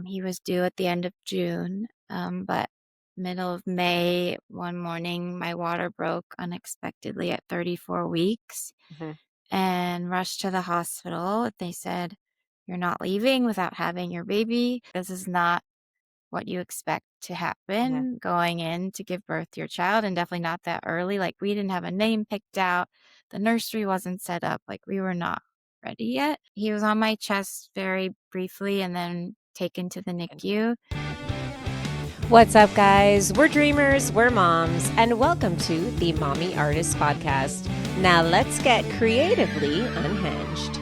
He was due at the end of June, but middle of May, one morning, my water broke unexpectedly at 34 weeks Mhm. and rushed to the hospital. They said, "You're not leaving without having your baby. This is not what you expect to Yeah. happen going in to give birth to your child, and definitely not that early." Like, we didn't have a name picked out. The nursery wasn't set up. Like, we were not ready yet. He was on my chest very briefly and then taken to the NICU. What's up, guys? We're dreamers, we're moms, and welcome to the Mommy Artist Podcast. Now let's get creatively unhinged.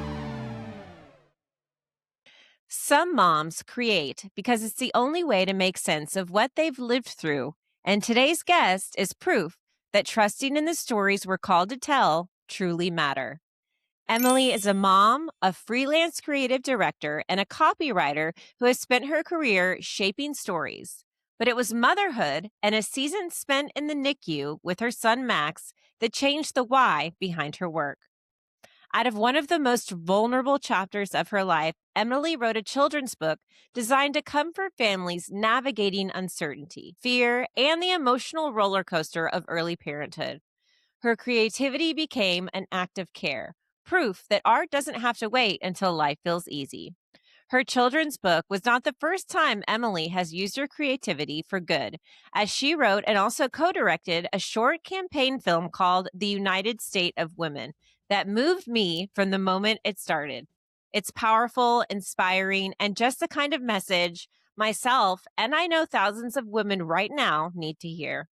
Some moms create because it's the only way to make sense of what they've lived through, and today's guest is proof that trusting in the stories we're called to tell truly matter. Emily is a mom, a freelance creative director, and a copywriter who has spent her career shaping stories. But it was motherhood and a season spent in the NICU with her son Max that changed the why behind her work. Out of one of the most vulnerable chapters of her life, Emily wrote a children's book designed to comfort families navigating uncertainty, fear, and the emotional roller coaster of early parenthood. Her creativity became an act of care, proof that art doesn't have to wait until life feels easy. Her children's book was not the first time Emily has used her creativity for good, as she wrote and also co-directed a short campaign film called The United State of Women that moved me from the moment it started. It's powerful, inspiring, and just the kind of message myself and I know thousands of women right now need to hear.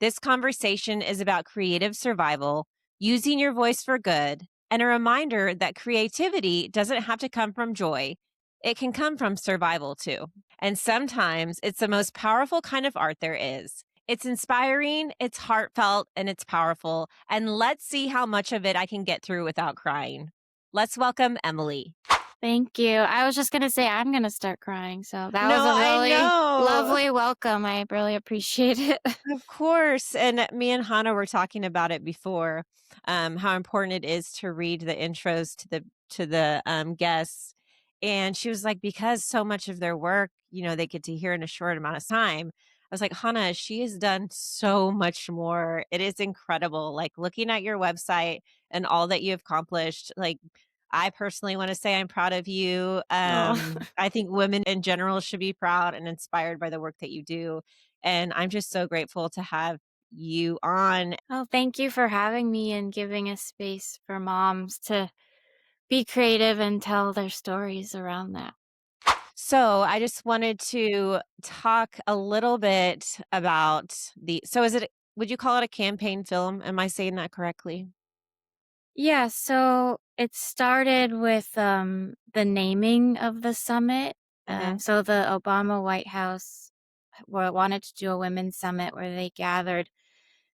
This conversation is about creative survival, using your voice for good, and a reminder that creativity doesn't have to come from joy. It can come from survival too. And sometimes it's the most powerful kind of art there is. It's inspiring, it's heartfelt, and it's powerful. And let's see how much of it I can get through without crying. Let's welcome Emily. Thank you. I was just going to say I'm going to start crying. So that was No, a I really know. lovely welcome. I really appreciate it. Of course. And me and Hannah were talking about it before, how important it is to read the intros to the guests. And she was like, because so much of their work, they get to hear in a short amount of time. I was like, Hannah, she has done so much more. It is incredible. Like looking at your website and all that you've accomplished, like I personally want to say I'm proud of you. Oh. I think women in general should be proud and inspired by the work that you do. And I'm just so grateful to have you on. Oh, thank you for having me and giving a space for moms to be creative and tell their stories around that. So I just wanted to talk a little bit about would you call it a campaign film? Am I saying that correctly? Yeah, so it started with the naming of the summit. Hmm. So the Obama White House wanted to do a women's summit where they gathered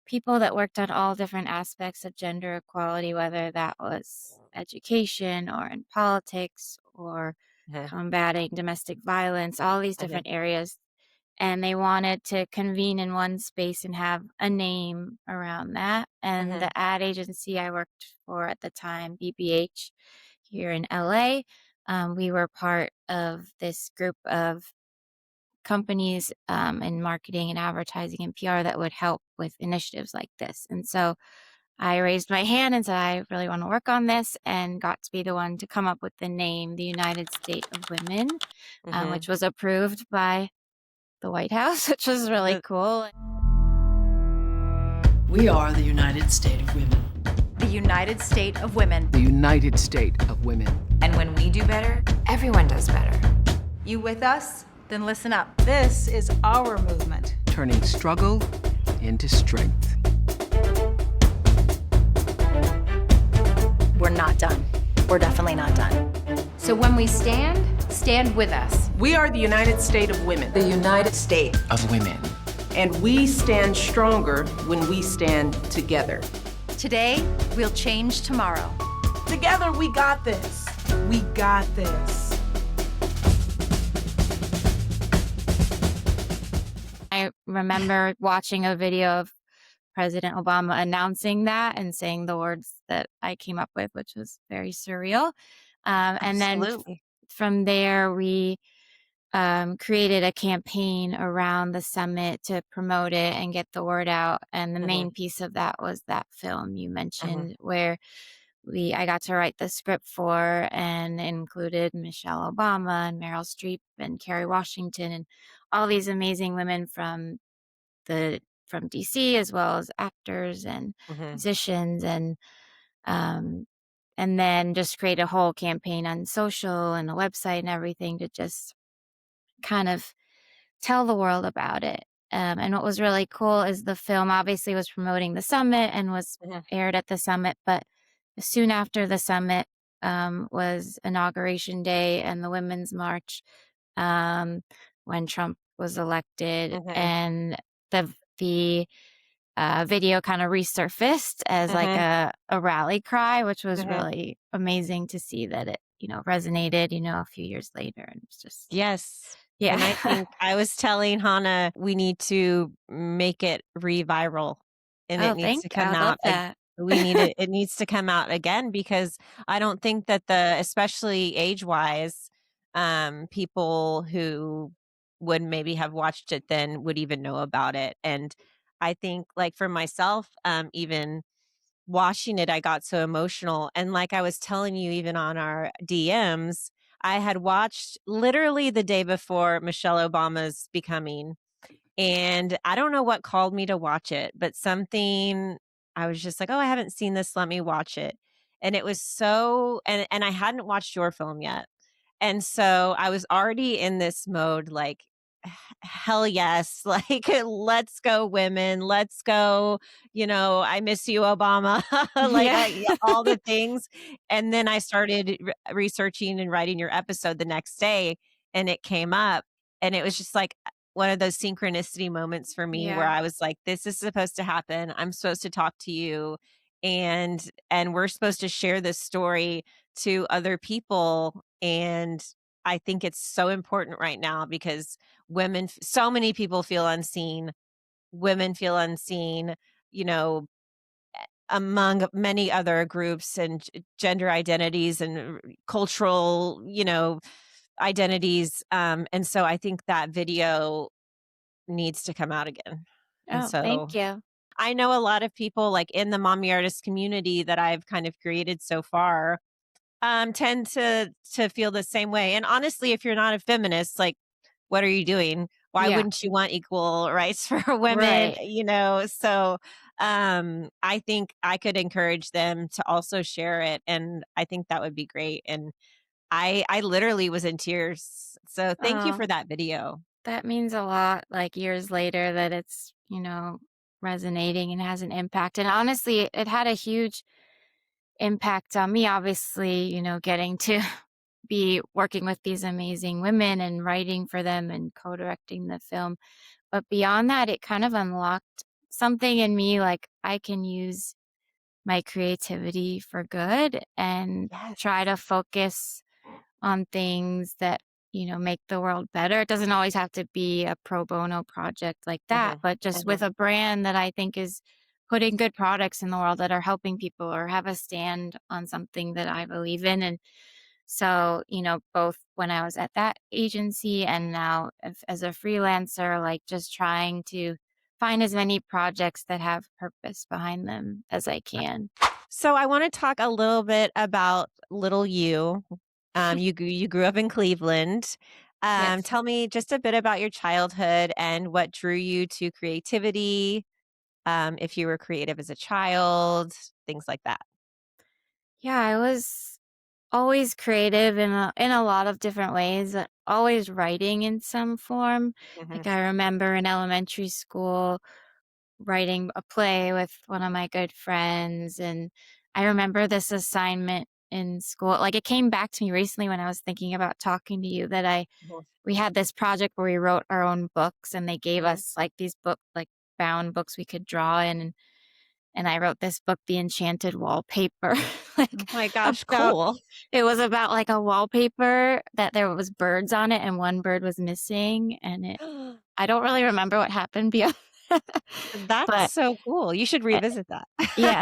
people that worked on all different aspects of gender equality, whether that was education or in politics or Uh-huh. combating domestic violence, all these Uh-huh. different areas. And they wanted to convene in one space and have a name around that. And Uh-huh. the ad agency I worked for at the time, BBH, here in LA, we were part of this group of companies in marketing and advertising and PR that would help with initiatives like this. And so I raised my hand and said, I really want to work on this, and got to be the one to come up with the name, the United State of Women, Hmm. which was approved by the White House, which was really cool. We are the United State of Women. The United State of Women. The United State of Women. And when we do better, everyone does better. You with us? Then listen up. This is our movement. Turning struggle into strength. We're not done. We're definitely not done. So when we stand with us. We are the United State of Women. The United State Of women. And we stand stronger when we stand together. Today, we'll change tomorrow. Together, we got this. We got this. I remember watching a video of President Obama announcing that and saying the words that I came up with, which was very surreal. And then Absolutely. from there, we created a campaign around the summit to promote it and get the word out. And the Mhm, main piece of that was that film you mhm, mentioned, where I got to write the script for, and included Michelle Obama and Meryl Streep and Kerry Washington and all these amazing women the from DC, as well as actors and mhm. musicians, um and then just create a whole campaign on social and a website and everything to just kind of tell the world about it. And what was really cool is the film obviously was promoting the summit and was Mhm, aired at the summit, but soon after the summit was Inauguration Day and the Women's March, um, when Trump was elected, mhm, and the video kind of resurfaced as like mhm, a rally cry, which was mhm. really amazing to see that it, resonated, a few years later. And it's just, Yes. yeah. And I think I was telling Hannah we need to make it re-viral and it Oh, needs to I come would love out. that. It needs to come out again because I don't think that especially age-wise, people who would maybe have watched it then would even know about it. And I think like for myself, even watching it, I got so emotional. And like I was telling you, even on our DMs, I had watched literally the day before Michelle Obama's becoming. And I don't know what called me to watch it, but something I was just like, oh, I haven't seen this. Let me watch it. And it was and I hadn't watched your film yet. And so I was already in this mode like, hell yes, like, let's go, women, let's go. I miss you, Obama. Like, Yeah. yeah, all the things. And then I started researching and writing your episode the next day, and it came up. And it was just like one of those synchronicity moments for me where Yeah. I was like, this is supposed to happen. I'm supposed to talk to you. And we're supposed to share this story to other people. And I think it's so important right now because so many people feel unseen. Women feel unseen, you know, among many other groups and gender identities and cultural, identities. And so I think that video needs to come out again. And Oh, thank so you. I know a lot of people like in the mommy artist community that I've kind of created so far tend to feel the same way. And honestly, if you're not a feminist, like what are you doing? Why Yeah. wouldn't you want equal rights for women? Right. So I think I could encourage them to also share it, and I think that would be great. And I literally was in tears. So thank you Oh, for that video. that means a lot, like years later, that it's, resonating and has an impact. And honestly, it had a huge impact on me, obviously, getting to be working with these amazing women and writing for them and co-directing the film. But beyond that, it kind of unlocked something in me, like I can use my creativity for good and try Yes. to focus on things that, make the world better. It doesn't always have to be a pro bono project like that, Mhm, but just with mhm. a brand that I think is putting good products in the world that are helping people or have a stand on something that I believe in. And so, both when I was at that agency and now as a freelancer, like just trying to find as many projects that have purpose behind them as I can. So I want to talk a little bit about little you. You grew up in Cleveland. Yes. Tell me just a bit about your childhood and what drew you to creativity. If you were creative as a child, things like that. Yeah, I was always creative in a lot of different ways, always writing in some form. Like Hmm. I remember in elementary school writing a play with one of my good friends, and I remember this assignment in school. Like it came back to me recently when I was thinking about talking to you, that I we had this project where we wrote our own books, and they gave Hmm. us like these like bound books we could draw in, and I wrote this book, The Enchanted Wallpaper, Oh like my gosh, about cool. it was about like a wallpaper that there was birds on it and one bird was missing, and I don't really remember what happened beyond That's but so cool. You should uh, revisit that. yeah,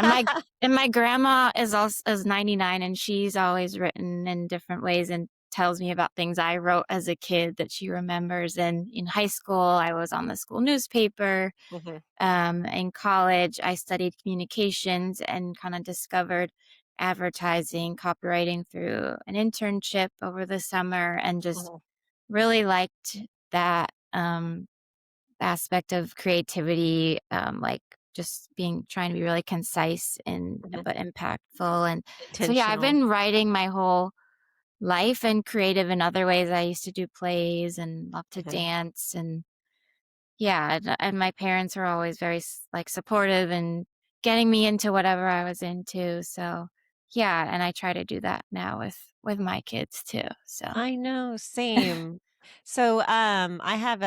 and my grandma is also is 99, and she's always written in different ways and tells me about things I wrote as a kid that she remembers. And in high school, I was on the school newspaper. Mhm. In college, I studied communications and kind of discovered advertising, copywriting through an internship over the summer, and just Mhm. really liked that aspect of creativity, like just trying to be really concise and Mhm. but impactful. And so, yeah, I've Intentional. been writing my whole life and creative in other ways. I used to do plays and love to Mhm. dance, and yeah, and my parents were always very like supportive and getting me into whatever I was into. So, yeah, and I try to do that now with my kids too. So, I know, same. So, I have,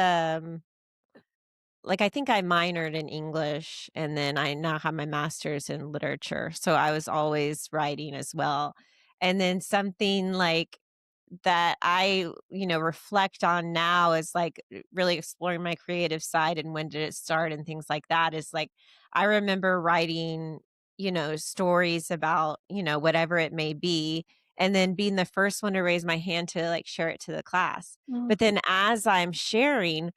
like, I think I minored in English, and then I now have my master's in literature, so I was always writing as well. And then something, like, that I, reflect on now is, like, really exploring my creative side and when did it start and things like that is, like, I remember writing, stories about, whatever it may be, and then being the first one to raise my hand to, like, share it to the class. mm, But then as I'm sharing,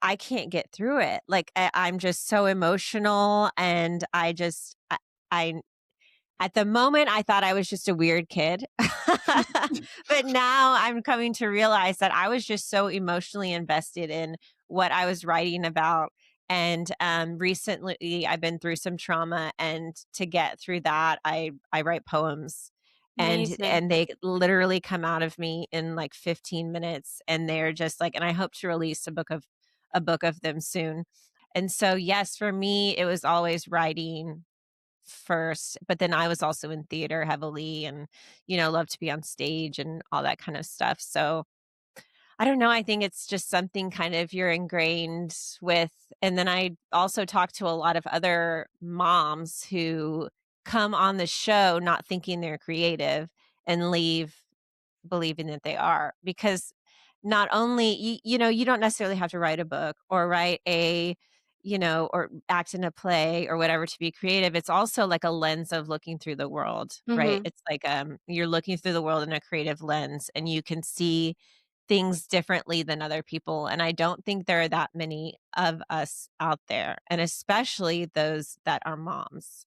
I can't get through it. Like, I'm just so emotional, and I at the moment, I thought I was just a weird kid. But now I'm coming to realize that I was just so emotionally invested in what I was writing about. And recently, I've been through some trauma, and to get through that, I write poems, amazing. and they literally come out of me in like 15 minutes, and they're just like, and I hope to release a book of them soon. And so, yes, for me, it was always writing first, but then I was also in theater heavily and, love to be on stage and all that kind of stuff. So I don't know. I think it's just something kind of you're ingrained with. And then I also talk to a lot of other moms who come on the show not thinking they're creative and leave believing that they are, because not only you don't necessarily have to write a book or write or act in a play or whatever to be creative. It's also like a lens of looking through the world, right? Hmm. It's like you're looking through the world in a creative lens, and you can see things differently than other people, and I don't think there are that many of us out there, and especially those that are moms.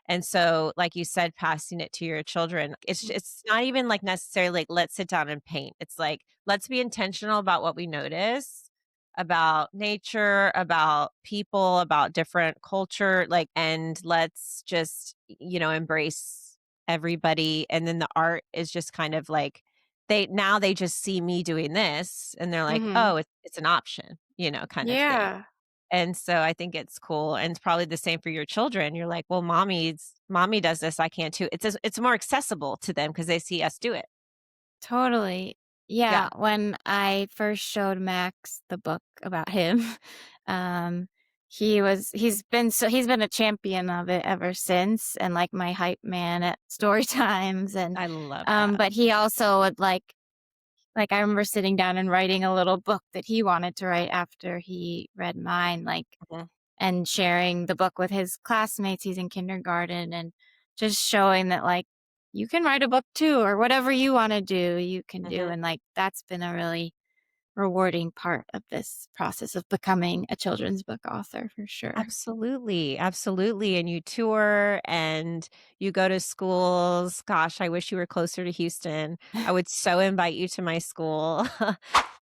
And so, like you said, passing it to your children, it's not even like necessarily like, let's sit down and paint. It's like, let's be intentional about what we notice about nature, about people, about different culture, like, and let's just, embrace everybody. And then the art is just kind of like they just see me doing this and they're like, Hmm. oh, it's an option, kind of thing. Yeah, And so I think it's cool, and it's probably the same for your children. You're like, "Well, mommy does this, I can too." It's more accessible to them because they see us do it. totally. Yeah, Yeah. when I first showed Max the book about him, um, he's been a champion of it ever since, and like my hype man at story times. And I love that. but he also would I remember sitting down and writing a little book that he wanted to write after he read mine, Mhm, and sharing the book with his classmates. He's in kindergarten, and just showing that you can write a book too, or whatever you want to do, you can do. mhm. And that's been a really rewarding part of this process of becoming a children's book author for sure. Absolutely, absolutely, and you tour and you go to schools. Gosh, I wish you were closer to Houston. I would so invite you to my school.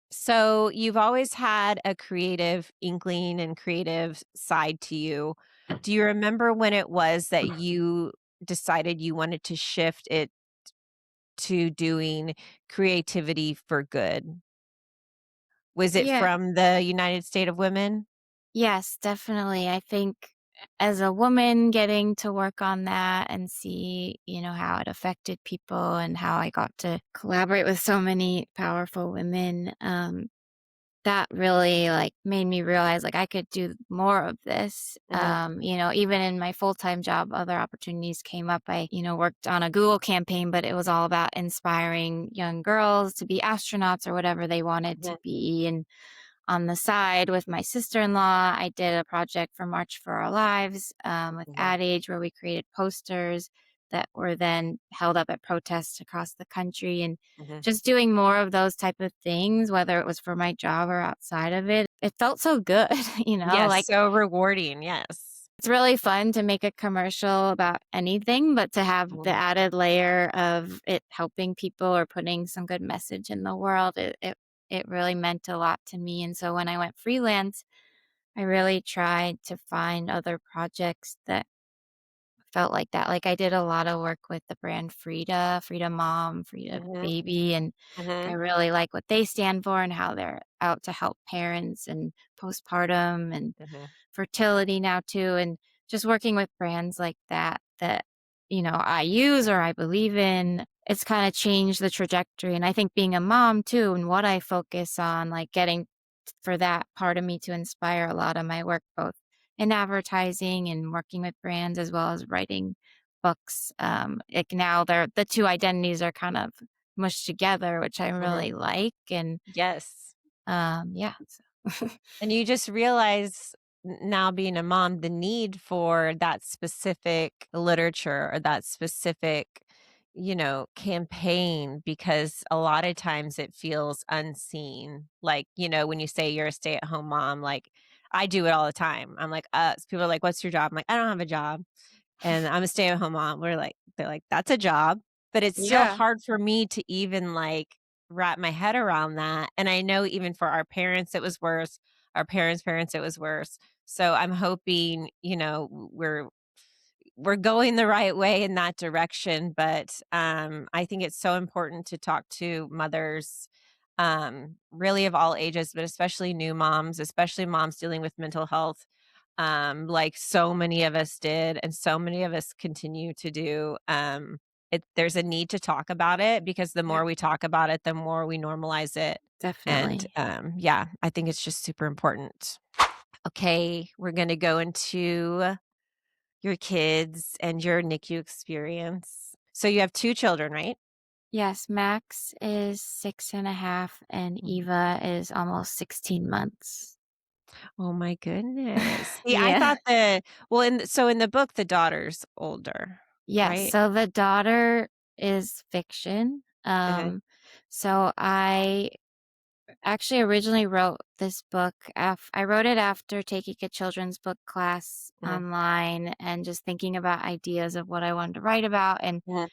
So, you've always had a creative inkling and creative side to you. Do you remember when it was that you decided you wanted to shift it to doing creativity for good? Was it Yeah. from the United State of Women? Yes, definitely. I think as a woman getting to work on that and see, how it affected people and how I got to collaborate with so many powerful women, that really made me realize I could do more of this. Mhm, Even in my full-time job, other opportunities came up. I, worked on a Google campaign, but it was all about inspiring young girls to be astronauts or whatever they wanted to mhm, be. And on the side with my sister-in-law, I did a project for March for Our Lives with mhm, Ad Age where we created posters that were then held up at protests across the country, and Mhm. just doing more of those type of things, whether it was for my job or outside of it. It felt so good, Yes, like so rewarding, yes. it's really fun to make a commercial about anything, but to have the Mhm, added layer of it helping people or putting some good message in the world, it really meant a lot to me. And so when I went freelance, I really tried to find other projects that felt like that. Like I did a lot of work with the brand Frida, Frida Mom, Frida mhm, Baby, and I mhm, really like what they stand for and how they're out to help parents and postpartum and mhm, fertility now too. And just working with brands like that I use or I believe in, it's kind of changed the trajectory. And I think being a mom too and what I focus on, like getting for that part of me to inspire a lot of my work, both in advertising and working with brands as well as writing books. Like now they're the two identities are kind of mushed together, which I mhm. really like. And Yes. yeah. So. And you just realize now being a mom, the need for that specific literature or that specific, campaign, because a lot of times it feels unseen. Like, when you say you're a stay at home mom, like I do it all the time. I'm like, people are like, what's your job? I'm like, I don't have a job and I'm a stay-at-home mom. They're like, "That's a job." But it's still Yeah, hard for me to even, like, wrap my head around that, and I know even for our parents, it was worse. Our parents' it was worse. So I'm hoping, we're going the right way in that direction, but, I think it's so important to talk to mothers, really of all ages, but especially new moms, especially moms dealing with mental health, like so many of us did and so many of us continue to do. There's a need to talk about it because the yeah, more we talk about it, the more we normalize it. And definitely. yeah, I think it's just super important. Okay, we're going to go into your kids and your NICU experience. So you have two children, right? Yes, Max is 6.5 and Mhm. Eva is almost 16 months. Oh my goodness. See, I Yeah. thought in the book, the daughter's older, Yes, right? so the daughter is fiction. Uh-huh, So I actually originally wrote this book I wrote it after taking a children's book class uh-huh, online and just thinking about ideas of what I wanted to write about. And uh-huh,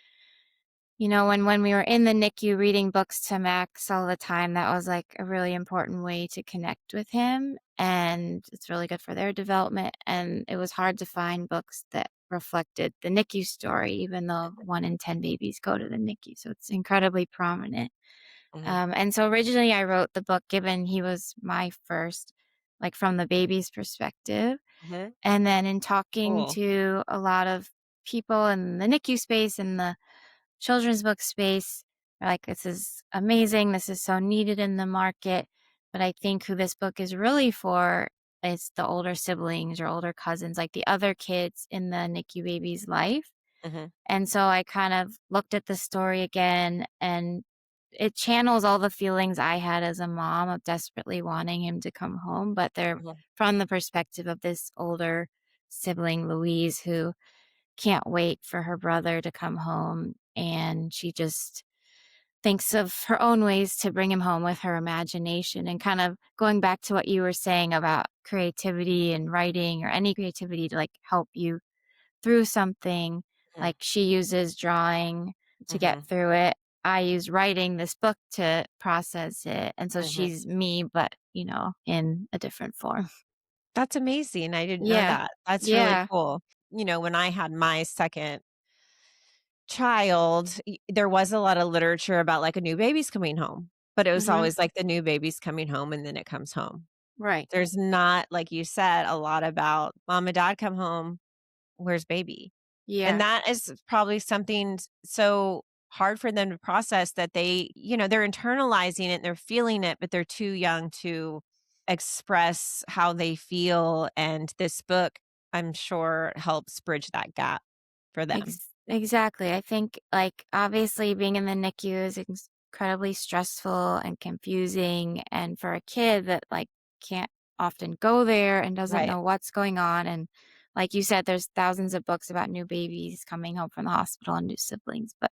when we were in the NICU reading books to Max all the time, that was like a really important way to connect with him. And it's really good for their development. And it was hard to find books that reflected the NICU story, even though 1 in 10 babies go to the NICU. So it's incredibly prominent. uh-huh, And so originally I wrote the book given he was my first, like from the baby's perspective. uh-huh. And then in talking Cool. to a lot of people in the NICU space and the children's book space, are like, this is amazing. This is so needed in the market. But I think who this book is really for is the older siblings or older cousins, like the other kids in the NICU baby's life. Uh-huh, And so I kind of looked at the story again, and it channels all the feelings I had as a mom of desperately wanting him to come home, but they're uh-huh, from the perspective of this older sibling, Louise, who can't wait for her brother to come home. And she just thinks of her own ways to bring him home with her imagination, and kind of going back to what you were saying about creativity and writing or any creativity to like help you through something. uh-huh, Like she uses drawing to get uh-huh, through it. I use writing this book to process it. And so uh-huh. she's me, but, in a different form. That's amazing. I didn't know Yeah. that. That's really Yeah. cool. When I had my second child, there was a lot of literature about like a new baby's coming home, but it was Mhm. always like the new baby's coming home and then it comes home. Right. There's not, like you said, a lot about mom and dad come home, where's baby? And Yeah. that is probably something so hard for them to process that they're internalizing it, they're feeling it, but they're too young to express how they feel. And this book, I'm sure, helps bridge that gap for them. Exactly. I think, like, obviously being in the NICU is incredibly stressful and confusing. And for a kid that, like, can't often go there and doesn't Right. know what's going on and like you said, there's thousands of books about new babies coming home from the hospital and new siblings, but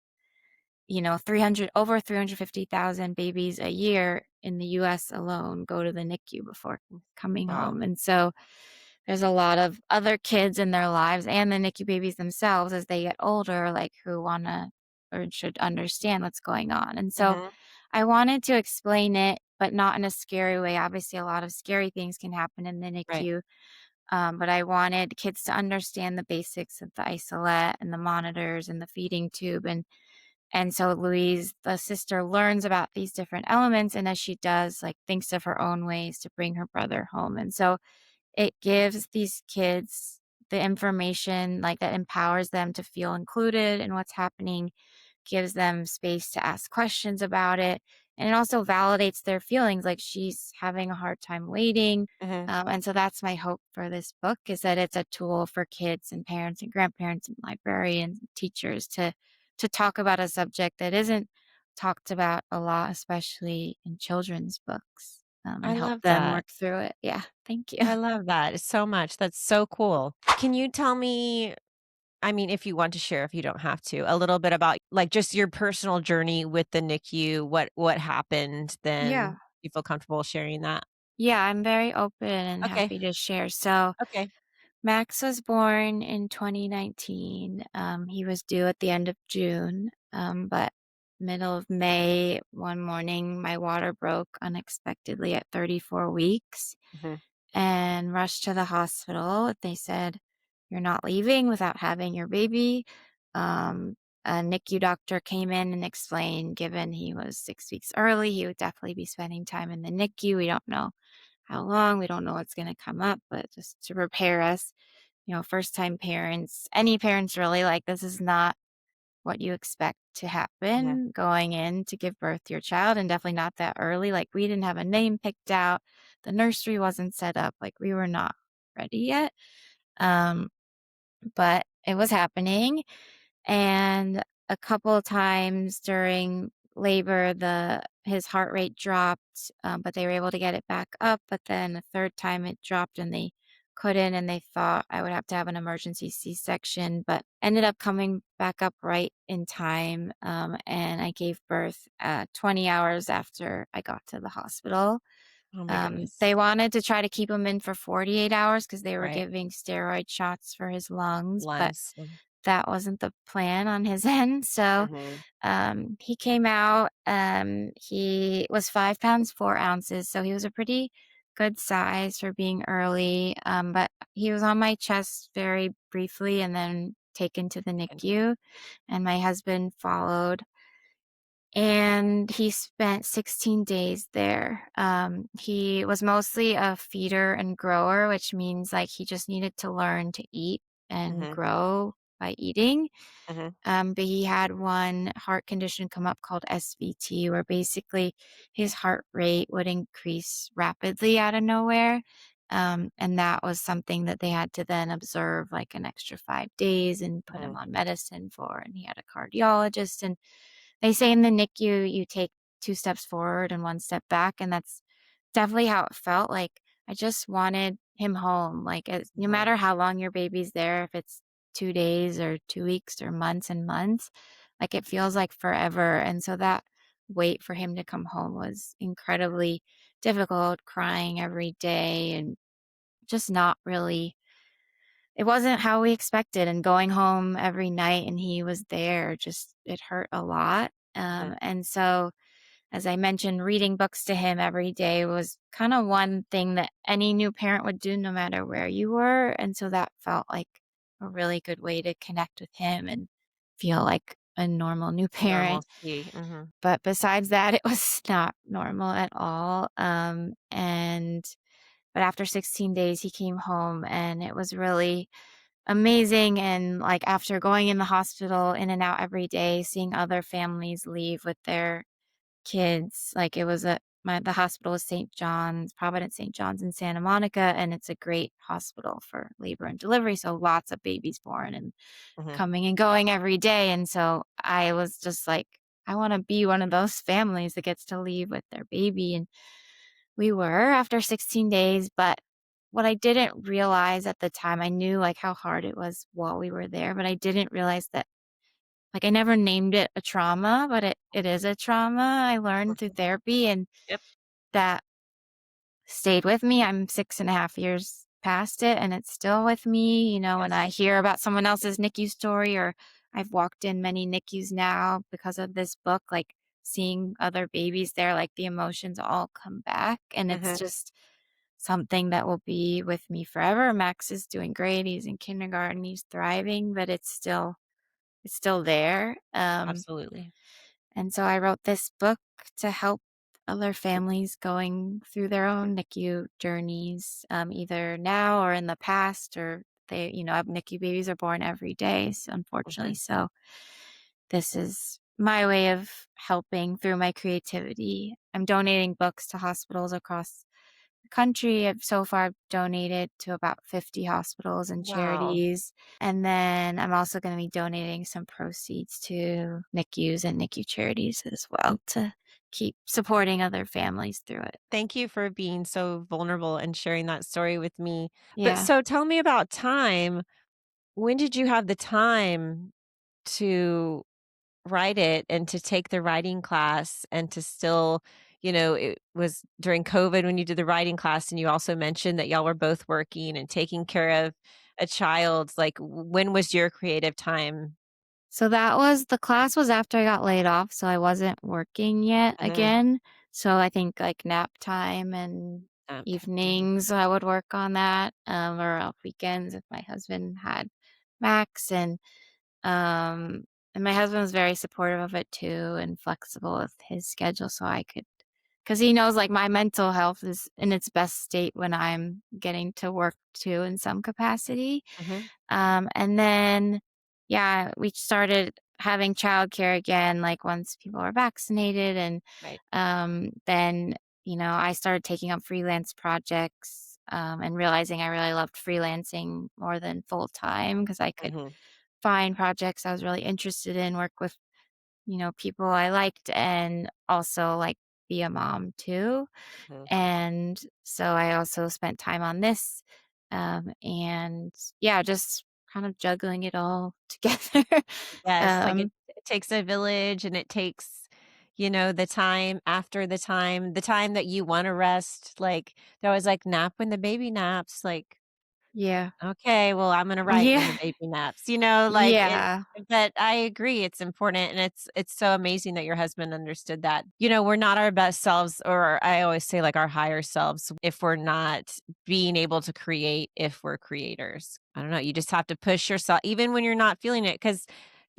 300 over 350,000 babies a year in the US alone go to the NICU before coming Wow. home. And so there's a lot of other kids in their lives and the NICU babies themselves as they get older, like who want to or should understand what's going on. And so Mhm. I wanted to explain it, but not in a scary way. Obviously, a lot of scary things can happen in the Right. NICU, but I wanted kids to understand the basics of the isolette and the monitors and the feeding tube. And so Louise, the sister, learns about these different elements, and as she does, like, thinks of her own ways to bring her brother home. And so it gives these kids the information, like, that empowers them to feel included in what's happening, gives them space to ask questions about it, and it also validates their feelings, like, she's having a hard time waiting, Mhm. and so that's my hope for this book, is that it's a tool for kids and parents and grandparents and librarians and teachers to talk about a subject that isn't talked about a lot, especially in children's books, I and help love them that. work through it. Yeah, thank you. I love that so much. That's so cool. Can you tell me, I mean, if you want to share, if you don't have to, a little bit about like just your personal journey with the NICU, what happened Yeah. then? You feel comfortable sharing that? Yeah, I'm very open and Okay. happy to share. So, Okay. Max was born in 2019. He was due at the end of June, but middle of May, one morning, my water broke unexpectedly at 34 weeks Mhm. and rushed to the hospital. They said, "You're not leaving without having your baby." A NICU doctor came in and explained, given he was 6 weeks early, he would definitely be spending time in the NICU. We don't know how long, we don't know what's going to come up, but just to prepare us, first time parents, any parents really, like, this is not what you expect to Mhm. happen going in to give birth to your child, and definitely not that early. Like, we didn't have a name picked out. The nursery wasn't set up. Like, we were not ready yet. Um, but it was happening. And a couple of times during labor, the his heart rate dropped, but they were able to get it back up. But then a third time it dropped and they couldn't, and they thought I would have to have an emergency C-section, but ended up coming back up right in time. And I gave birth 20 hours after I got to the hospital. Oh my They goodness. wanted to try to keep him in for 48 hours because they were Right. giving steroid shots for his lungs, but Lungs. that wasn't the plan on his end. So Mhm. he came out. He was 5 pounds 4 ounces, so he was a pretty good size for being early. But he was on my chest very briefly and then taken to the NICU, and my husband followed. And he spent 16 days there. He was mostly a feeder and grower, which means like he just needed to learn to eat and Mhm. grow by eating. Mhm. But he had one heart condition come up called SVT, where basically his heart rate would increase rapidly out of nowhere. And that was something that they had to then observe like an extra 5 days and put him Mhm. on medicine for. And he had a cardiologist. And they say in the NICU, you take 2 steps forward and 1 step back. And that's definitely how it felt. Like, I just wanted him home. Like, no Mhm. matter how long your baby's there, if it's 2 days or 2 weeks or months and months, like, it feels like forever. And so that wait for him to come home was incredibly difficult, crying every day and just not really, it wasn't how we expected. And going home every night and he was there, just, it hurt a lot. Mhm. And so, as I mentioned, reading books to him every day was kind of one thing that any new parent would do no matter where you were. And so that felt like a really good way to connect with him and feel like a normal new parent. Normalcy. Mhm. But besides that, it was not normal at all. But after 16 days, he came home and it was really amazing. And like after going in the hospital in and out every day, seeing other families leave with their kids. Like, it was the hospital was St. John's, Providence St. John's in Santa Monica, and it's a great hospital for labor and delivery. So lots of babies born and Mhm. coming and going every day. And so I was just like, I want to be one of those families that gets to leave with their baby. And we were after 16 days, but what I didn't realize at the time, I knew, like, how hard it was while we were there, but I didn't realize that, like, I never named it a trauma, but it is a trauma I learned through therapy, and Yep. that stayed with me. I'm 6.5 years past it, and it's still with me. When I Yes. hear about someone else's NICU story, or I've walked in many NICUs now because of this book, like, seeing other babies there, like, the emotions all come back, and it's Mhm. just something that will be with me forever. Max is doing great. He's in kindergarten. He's thriving, but it's still there. Absolutely. And so I wrote this book to help other families going through their own NICU journeys, either now or in the past, or NICU babies are born every day, so unfortunately. Mhm. So this is my way of helping through my creativity. I'm donating books to hospitals across the country. I've so far donated to about 50 hospitals and Wow. charities. And then I'm also going to be donating some proceeds to NICUs and NICU charities as well to keep supporting other families through it. Thank you for being so vulnerable and sharing that story with me. But Yeah. so tell me about time. When did you have the time to write it and to take the writing class and to still, it was during COVID when you did the writing class and you also mentioned that y'all were both working and taking care of a child. Like, when was your creative time? So the class was after I got laid off, so I wasn't working yet Mhm. again. So I think like nap time and Okay. Mhm. evenings I would work on that, or off weekends if my husband had Max, and my husband was very supportive of it too and flexible with his schedule, so I could, because he knows like my mental health is in its best state when I'm getting to work too in some capacity. Mhm. And then, yeah, we started having childcare again, like once people were vaccinated. And Right. then, I started taking up freelance projects, and realizing I really loved freelancing more than full time because I could Mhm. find projects I was really interested in, work with, people I liked, and also like be a mom too. Mhm. And so I also spent time on this. And yeah, just kind of juggling it all together. Yes, like um, it takes a village and it takes, the time after the time that you wanna rest, like, they're always like, "Nap when the baby naps," like, yeah. okay, well, I'm gonna write when the Yeah. baby naps, like it Yeah. but I agree, it's important, and it's so amazing that your husband understood that. We're not our best selves, or I always say, like, our higher selves if we're not being able to create if we're creators. I don't know, you just have to push yourself even when you're not feeling it, because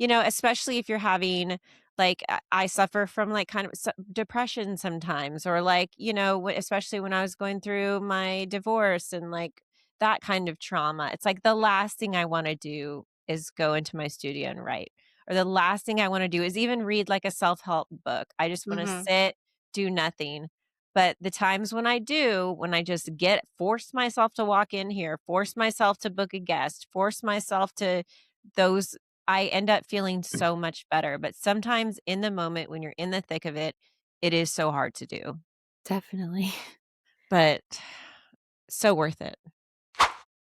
especially if you're having like, I suffer from, like, kind of depression sometimes, or, like, especially when I was going through my divorce and, like, that kind of trauma. It's like the last thing I wanna do is go into my studio and write, or the last thing I wanna do is even read, like, a self-help book. I just wanna Hmm. sit, do nothing. But the times when I do, when I just force myself to walk in here, force myself to book a guest, force myself to those I end up feeling so much better. But sometimes in the moment when you're in the thick of it, it is so hard to do, Definitely. but so worth it.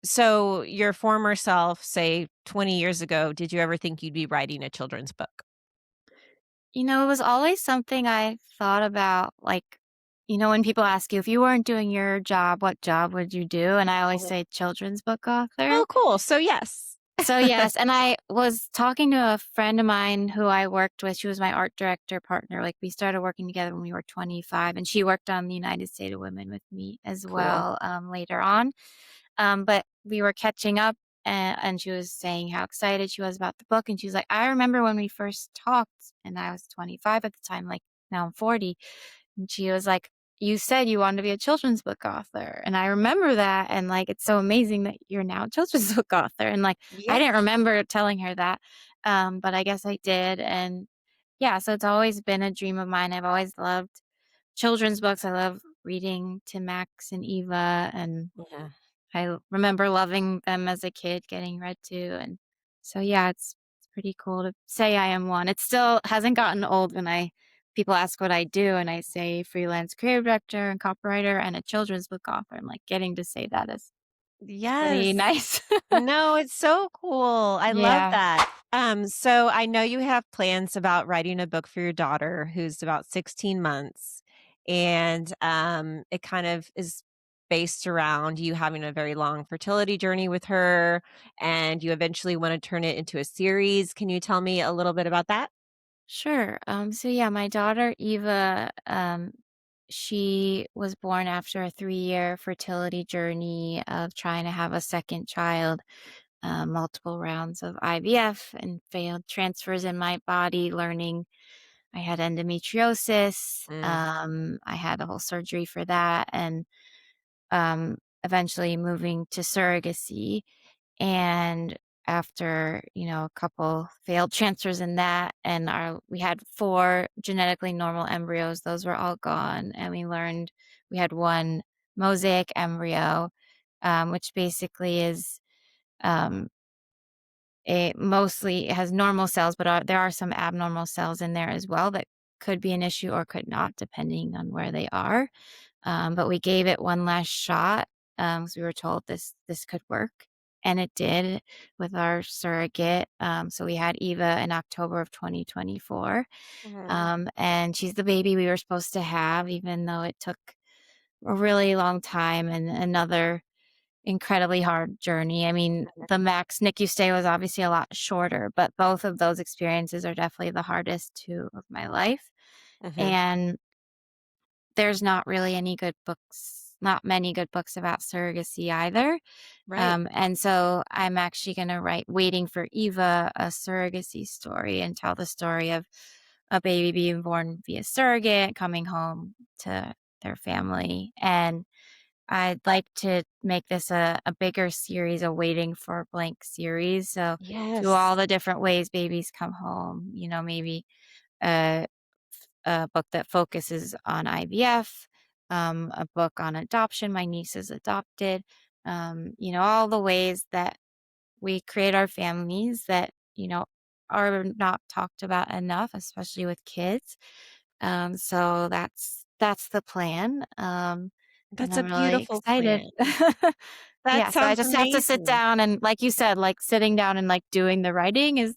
So, your former self, say 20 years ago, did you ever think you'd be writing a children's book? It was always something I thought about, like, when people ask you, if you weren't doing your job, what job would you do? And I always Mhm. say children's book author. Oh, cool. So, yes. So, yes, and I was talking to a friend of mine who I worked with. She was my art director partner. Like, we started working together when we were 25, and she worked on the United States of Women with me as Cool. well, later on. But we were catching up, and she was saying how excited she was about the book. And she was like, I remember when we first talked, and I was 25 at the time, like now I'm 40. And she was like, you said you wanted to be a children's book author. And I remember that. And like, it's so amazing that you're now a children's book author. And like, I Yeah. didn't remember telling her that. But I guess I did. And yeah, so it's always been a dream of mine. I've always loved children's books. I love reading to Max and Eva, and Yeah. I remember loving them as a kid, getting read to. And so, yeah, it's pretty cool to say I am one. It still hasn't gotten old when people ask what I do, and I say freelance creative director and copywriter and a children's book author. I'm like getting to say that as pretty Yes. nice. No, it's so cool. I love Yeah. that. So I know you have plans about writing a book for your daughter who's about 16 months. And it kind of is based around you having a very long fertility journey with her, and you eventually want to turn it into a series. Can you tell me a little bit about that? Sure. So yeah, my daughter Eva, she was born after a 3-year fertility journey of trying to have a second child, multiple rounds of IVF and failed transfers in my body, learning I had endometriosis. Mm, I had a whole surgery for that, and um, eventually moving to surrogacy. And after, a couple failed transfers in that, and we had 4 genetically normal embryos, those were all gone. And we learned we had one mosaic embryo, which basically is, um, it mostly has normal cells, but there are some abnormal cells in there as well that could be an issue or could not, depending on where they are. But we gave it one last shot, 'cause we were told this could work, and it did with our surrogate. So we had Eva in October of 2024, mhm, and she's the baby we were supposed to have, even though it took a really long time and another incredibly hard journey. I mean, the max NICU stay was obviously a lot shorter, but both of those experiences are definitely the hardest 2 of my life. mhm. And there's not many good books about surrogacy either. Right. And so I'm actually going to write Waiting for Eva, a surrogacy story, and tell the story of a baby being born via surrogate, coming home to their family. And I'd like to make this a bigger series, a Waiting for Blank series. So do all Yes. the different ways babies come home, maybe a a book that focuses on IVF, a book on adoption. My niece is adopted. All the ways that we create our families that, are not talked about enough, especially with kids. So that's the plan. And That's a I'm really beautiful excited. plan. That Yeah, so I sounds just have to sit amazing. down and, like you said, like sitting down and like doing the writing is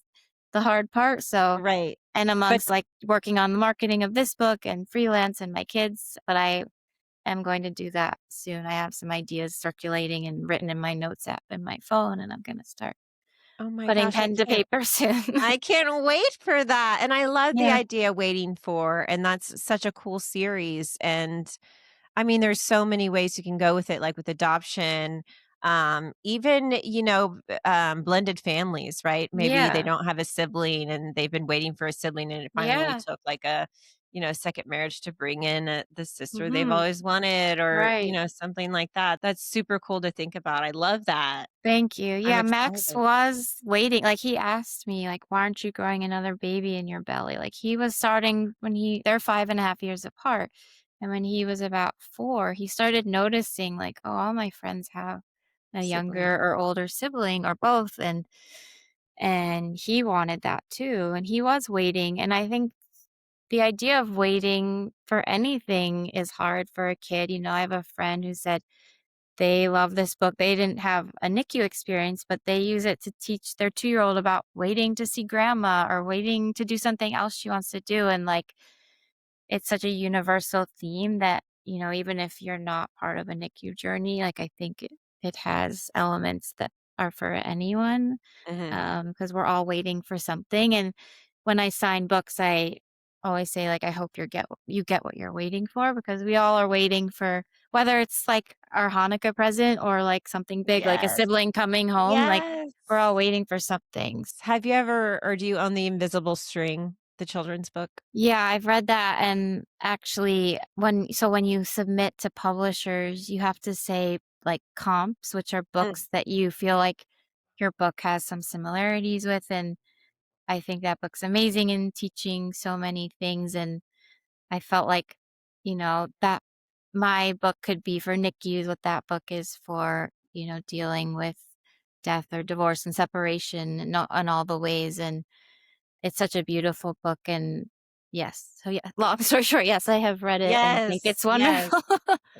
the hard part. So Right. and But amongst, like, working on the marketing of this book and freelance and my kids, but I am going to do that soon. I have some ideas circulating and written in my notes app in my phone, and I'm gonna start oh my putting gosh, pen to paper soon. I can't wait for that, and I love the Yeah. idea Waiting For, and that's such a cool series, and, I mean, there's so many ways you can go with it, like with adoption, even, blended families, right? Maybe they Yeah. don't have a sibling, and they've been waiting for a sibling, and it finally Yeah. took, like, a second marriage to bring in, the sister they've Mhm. always wanted or, Right. something like that. That's super cool to think about. I love that. Thank you. I'm Yeah, Max excited. was waiting, like, he asked me, like, "Why aren't you growing another baby in your belly?" Like, he was starting when they're 5.5 years apart, and when he was about 4, he started noticing, like, "Oh, all my friends have a younger Sibling. or older sibling or both," and he wanted that too, and he was waiting, and I think the idea of waiting for anything is hard for a kid. I have a friend who said they love this book. They didn't have a NICU experience, but they use it to teach their 2-year-old about waiting to see grandma or waiting to do something else she wants to do. And like, it's such a universal theme that, even if you're not part of a NICU journey, like, I think it has elements that are for anyone, Mhm. because we're all waiting for something. And when I sign books, I always say, like, I hope you get what you're waiting for, because we all are waiting for, whether it's like our Hanukkah present or like something big, like a Yes. sibling coming home, like Yes. we're all waiting for something. Have you ever or do you own The Invisible String, the children's book? Yeah, I've read that, and actually when you submit to publishers, you have to say, like, comps, which are Mm, books that you feel like your book has some similarities with, and I think that book's amazing in teaching so many things, and I felt like, that my book could be for NICUs what that book is for, dealing with death or divorce and separation and all the ways, and it's such a beautiful book, and yes. So, yeah, long story short, yes, I have read it and think yes, it's yes. wonderful.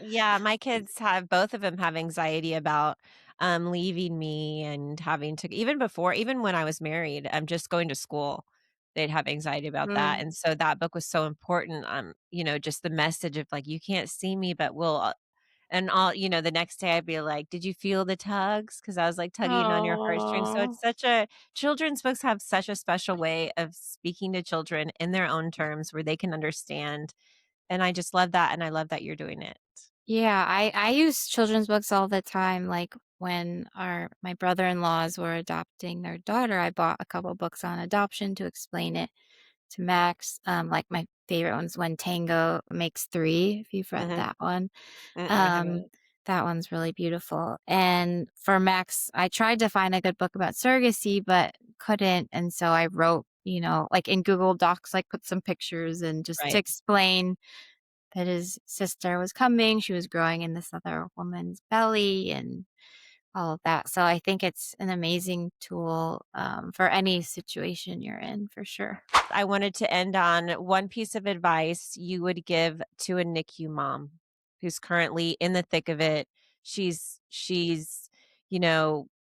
Yeah, my kids have both of them have anxiety about, leaving me and having to, even when I was married, just going to school, they'd have anxiety about that. Mm. And so that book was so important. Just the message of like, you can't see me, but and the next day I'd be like, did you feel the tugs? Because I was like tugging on your heartstrings. So Oh. children's books have such a special way of speaking to children in their own terms where they can understand. And I just love that. And I love that you're doing it. Yeah, I use children's books all the time. Like when my brother-in-laws were adopting their daughter, I bought a couple books on adoption to explain it to Max. Like my favorite one's When Tango Makes Three, if you've read Hmm. that one. I Um, haven't. that one's really beautiful. And for Max, I tried to find a good book about surrogacy, but couldn't. And so I wrote, like in Google Docs, like put some pictures and just to Right. explain that his sister was coming. She was growing in this other woman's belly and all of that. So I think it's an amazing tool for any situation you're in, for sure. I wanted to end on one piece of advice you would give to a NICU mom who's currently in the thick of it. She's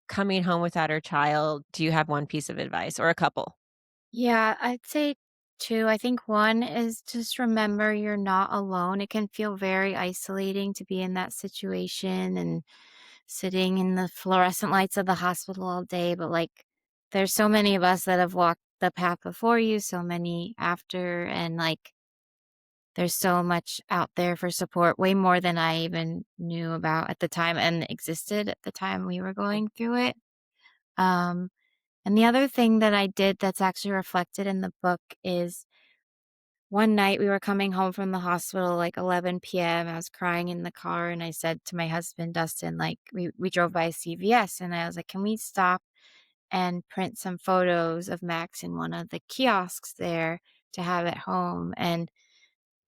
coming home without her child. Do you have one piece of advice or a couple? Yeah, I'd say two. I think one is just remember you're not alone. It can feel very isolating to be in that situation and sitting in the fluorescent lights of the hospital all day. But like, there's so many of us that have walked the path before you, so many after, and like, there's so much out there for support, way more than I even knew about at the time and existed at the time we were going through it. Um, and the other thing that I did that's actually reflected in the book is one night we were coming home from the hospital, like 11 p.m. I was crying in the car and I said to my husband, Dustin, like we drove by CVS and I was like, can we stop and print some photos of Max in one of the kiosks there to have at home? And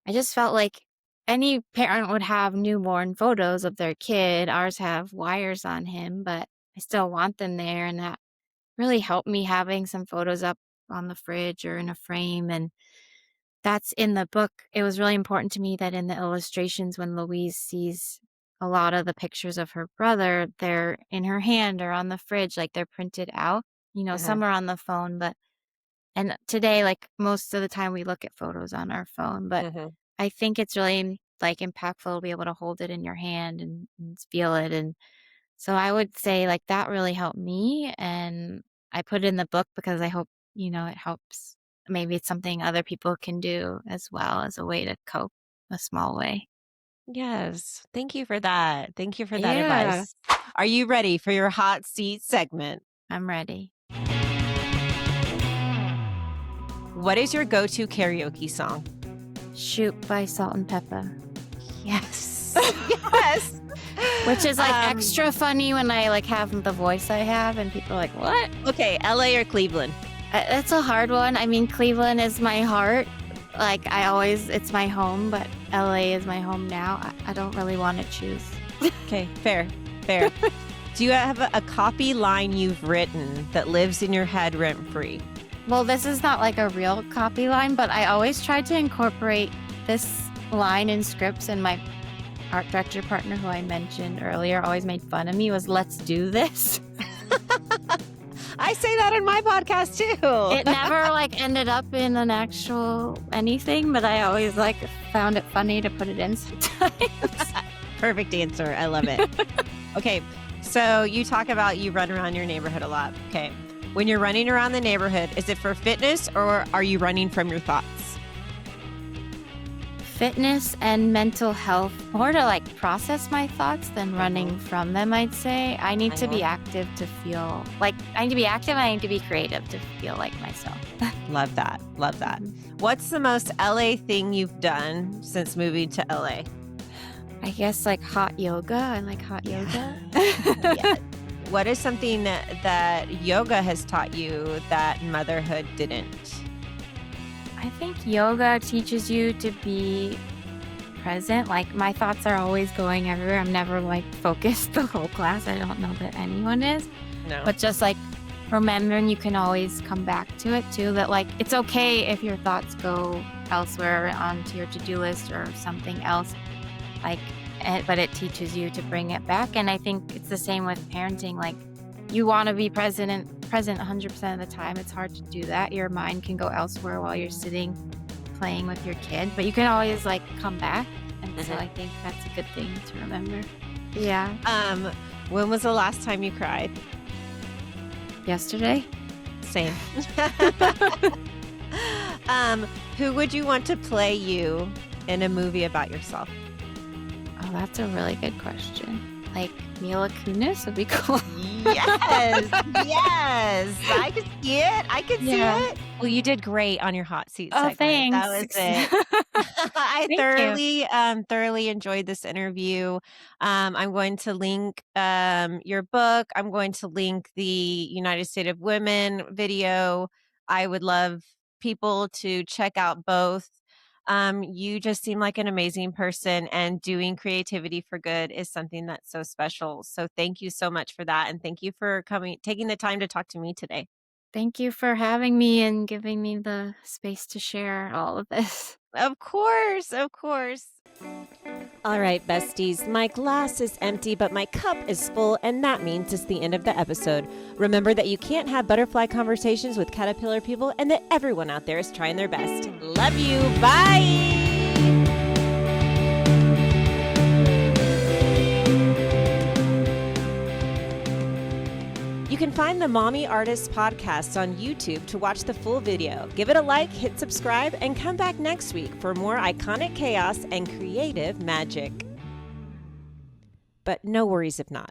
I just felt like any parent would have newborn photos of their kid. Ours have wires on him, but I still want them there. And that really helped me having some photos up on the fridge or in a frame. And that's in the book. It was really important to me that in the illustrations, when Louise sees a lot of the pictures of her brother, they're in her hand or on the fridge, like they're printed out. Uh-huh. Some are on the phone, but and today, like most of the time we look at photos on our phone, but Uh-huh. I think it's really like impactful to be able to hold it in your hand and feel it. And so I would say like that really helped me. And I put it in the book because I hope, it helps. Maybe it's something other people can do as well as a way to cope a small way. Yes. Thank you for that. Thank you for that Yeah, advice. Are you ready for your hot seat segment? I'm ready. What is your go-to karaoke song? Shoot by Salt and Pepper. Yes. Yes. Which is like Um, extra funny when I like have the voice I have and people are like, what? Okay, LA or Cleveland? It's a hard one. I mean, Cleveland is my heart. Like it's my home, but LA is my home now. I don't really want to choose. Okay, fair. Fair. Do you have a copy line you've written that lives in your head rent-free? Well, this is not like a real copy line, but I always tried to incorporate this line in scripts, and my art director partner, who I mentioned earlier, always made fun of me, was let's do this. I say that in my podcast too. It never like ended up in an actual anything, but I always like found it funny to put it in sometimes. Perfect answer. I love it. Okay, so you talk about you run around your neighborhood a lot. Okay. When you're running around the neighborhood, is it for fitness or are you running from your thoughts? Fitness and mental health, more to like process my thoughts than running from them, I'd say. I need to be active to feel like I need to be active. I need to be creative to feel like myself. Love that. Love that. What's the most LA thing you've done since moving to LA? I guess like hot yoga. I like hot yoga. Yeah. What is something that yoga has taught you that motherhood didn't? I think yoga teaches you to be present. Like my thoughts are always going everywhere. I'm never like focused the whole class. I don't know that anyone is. No. But just like remembering you can always come back to it too. That like it's okay if your thoughts go elsewhere onto your to-do list or something else. Like but it teaches you to bring it back. And I think it's the same with parenting. Like, you want to be present 100% of the time. It's hard to do that. Your mind can go elsewhere while you're sitting playing with your kid, but you can always like come back. And so I think that's a good thing to remember. Yeah. When was the last time you cried? Yesterday. Same. Who would you want to play you in a movie about yourself? Oh, that's a really good question. Like Mila Kunis would be cool. Yes, yes. I could see it. I could see it. Well, you did great on your hot seat segment. Thanks. That was it. I thoroughly enjoyed this interview. I'm going to link your book. I'm going to link the United States of Women video. I would love people to check out both. You just seem like an amazing person, and doing creativity for good is something that's so special. So thank you so much for that. And thank you for taking the time to talk to me today. Thank you for having me and giving me the space to share all of this. Of course, of course. All right, besties, my glass is empty, but my cup is full, and that means it's the end of the episode. Remember that you can't have butterfly conversations with caterpillar people, and that everyone out there is trying their best. Love you. Bye. You can find the Mommy Artists podcast on YouTube to watch the full video. Give it a like, hit subscribe, and come back next week for more iconic chaos and creative magic. But no worries if not.